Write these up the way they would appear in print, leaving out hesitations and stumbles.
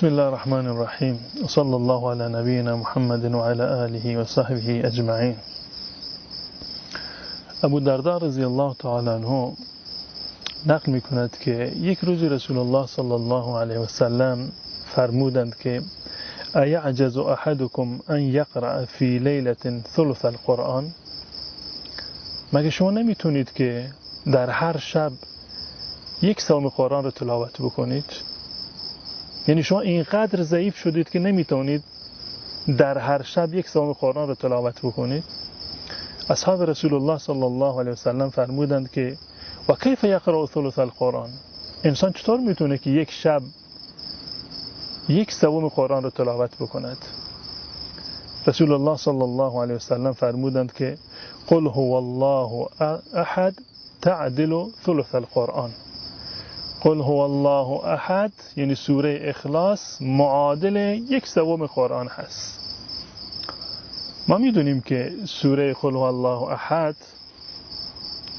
بسم الله الرحمن الرحیم صلی الله علی نبینا محمد و علی آله و صحبه اجمعین. ابو درداء رضی الله تعالی عنه نقل میکند که یک روز رسول الله صلی الله علیه و سلم فرمودند که ایعجز احدکم ان یقرأ فی لیلة ثلث القرآن؟ مگه شما نمیتونید که در هر شب یک سوم قرآن رو تلاوت بکنید؟ یعنی شما اینقدر ضعیف شدید که نمیتونید در هر شب یک سوم قرآن رو تلاوت بکنید؟ اصحاب رسول الله صلی الله علیه و سلم فرمودند که و کیف یقرأ ثلث القرآن؟ انسان چطور میتونه که یک شب یک سوم قرآن رو تلاوت بکند؟ رسول الله صلی الله علیه و سلم فرمودند که قل هو الله احد تعدل ثلث القرآن. قل هو الله احد یعنی سوره اخلاص معادل یک سوم قرآن هست. ما میدونیم که سوره قل هو الله احد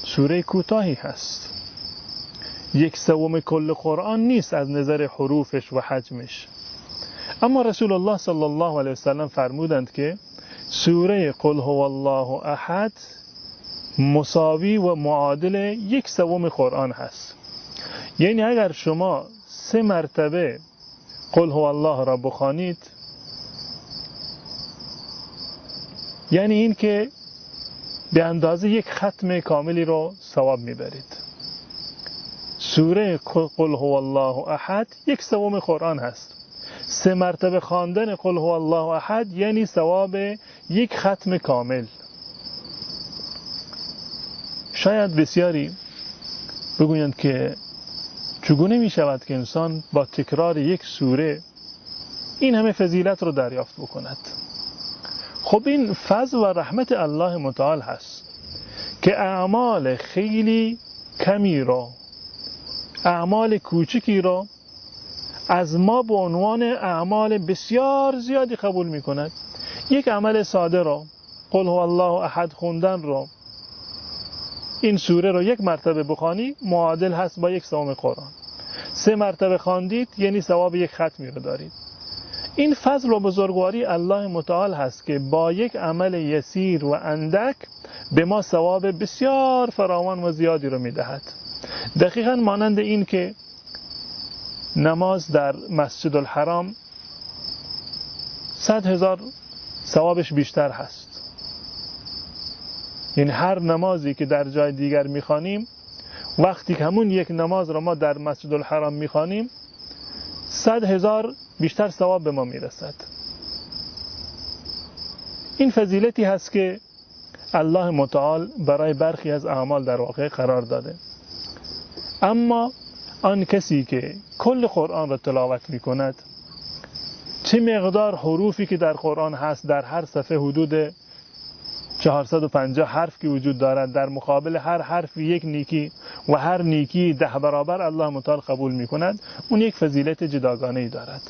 سوره کوتاهی هست، یک سوم کل قرآن نیست از نظر حروفش و حجمش، اما رسول الله صلی الله علیه وسلم فرمودند که سوره قل هو الله احد مساوی و معادل یک سوم قرآن هست. یعنی اگر شما 3 مرتبه قل هو الله را بخوانید، یعنی این که به اندازه یک ختم کاملی رو ثواب میبرید. سوره قل هو الله احد یک سوم قرآن هست. 3 مرتبه خواندن قل هو الله احد یعنی ثواب یک ختم کامل. شاید بسیاری بگویند که چگونه می شود که انسان با تکرار یک سوره این همه فضیلت رو دریافت بکند؟ خب این فضل و رحمت الله متعال هست که اعمال خیلی کمی رو، اعمال کوچکی رو از ما به عنوان اعمال بسیار زیادی قبول می کند. یک عمل ساده رو، قل هو الله احد خوندن رو، این سوره رو 1 مرتبه بخوانی معادل هست با یک سوم قرآن. 3 مرتبه خواندید یعنی ثواب یک ختمی رو دارید. این فضل و بزرگواری الله متعال هست که با یک عمل یسیر و اندک به ما ثواب بسیار فراوان و زیادی رو میدهد. دقیقاً مانند این که نماز در مسجد الحرام 100,000 ثوابش بیشتر هست. یعنی هر نمازی که در جای دیگر میخوانیم، وقتی که همون یک نماز را ما در مسجد الحرام میخوانیم 100,000 بیشتر ثواب به ما میرسد. این فضیلتی هست که الله متعال برای برخی از اعمال در واقع قرار داده. اما آن کسی که کل قرآن را تلاوت میکند، چه مقدار حروفی که در قرآن هست، در هر صفحه حدود 450 حرف که وجود دارد، در مقابل هر حرف یک نیکی و هر نیکی 10 برابر الله متعال قبول می کند، اون یک فضیلت جداگانه‌ای دارد.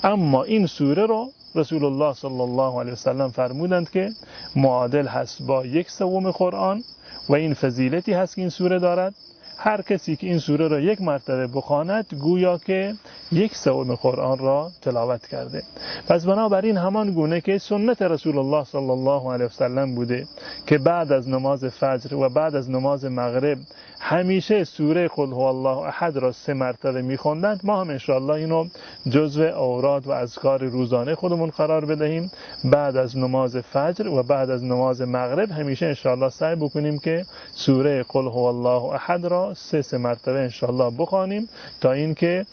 اما این سوره رو رسول الله صلی الله علیه وسلم فرمودند که معادل هست با یک سوم قرآن و این فضیلتی هست که این سوره دارد. هر کسی که این سوره را 1 مرتبه بخواند گویا که یک سوم قرآن را تلاوت کرده. پس بنابراین همان گونه که سنت رسول الله صلی الله علیه وسلم بوده که بعد از نماز فجر و بعد از نماز مغرب همیشه سوره قل هو الله احد را 3 مرتبه می‌خواندند، ما هم انشاءالله اینو جزو اوراد و اذکار روزانه خودمون قرار بدهیم. بعد از نماز فجر و بعد از نماز مغرب همیشه انشاءالله سعی بکنیم که سوره قل هو الله احد را 3 مرتبه انشاءالله بخوانیم تا اینکه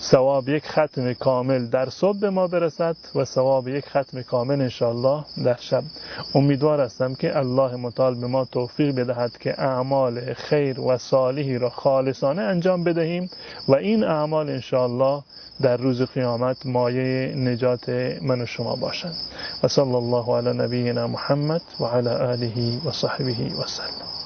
ثواب یک ختم کامل در صبح به ما برسد و ثواب یک ختم کامل انشاءالله در شب. امیدوار هستم که الله متعال به ما توفیق بدهد که اعمال خیر و صالحی را خالصانه انجام بدهیم و این اعمال انشاءالله در روز قیامت مایه نجات من و شما باشند. و صلی الله علی نبینا محمد و علی آله و صحبه و سلم.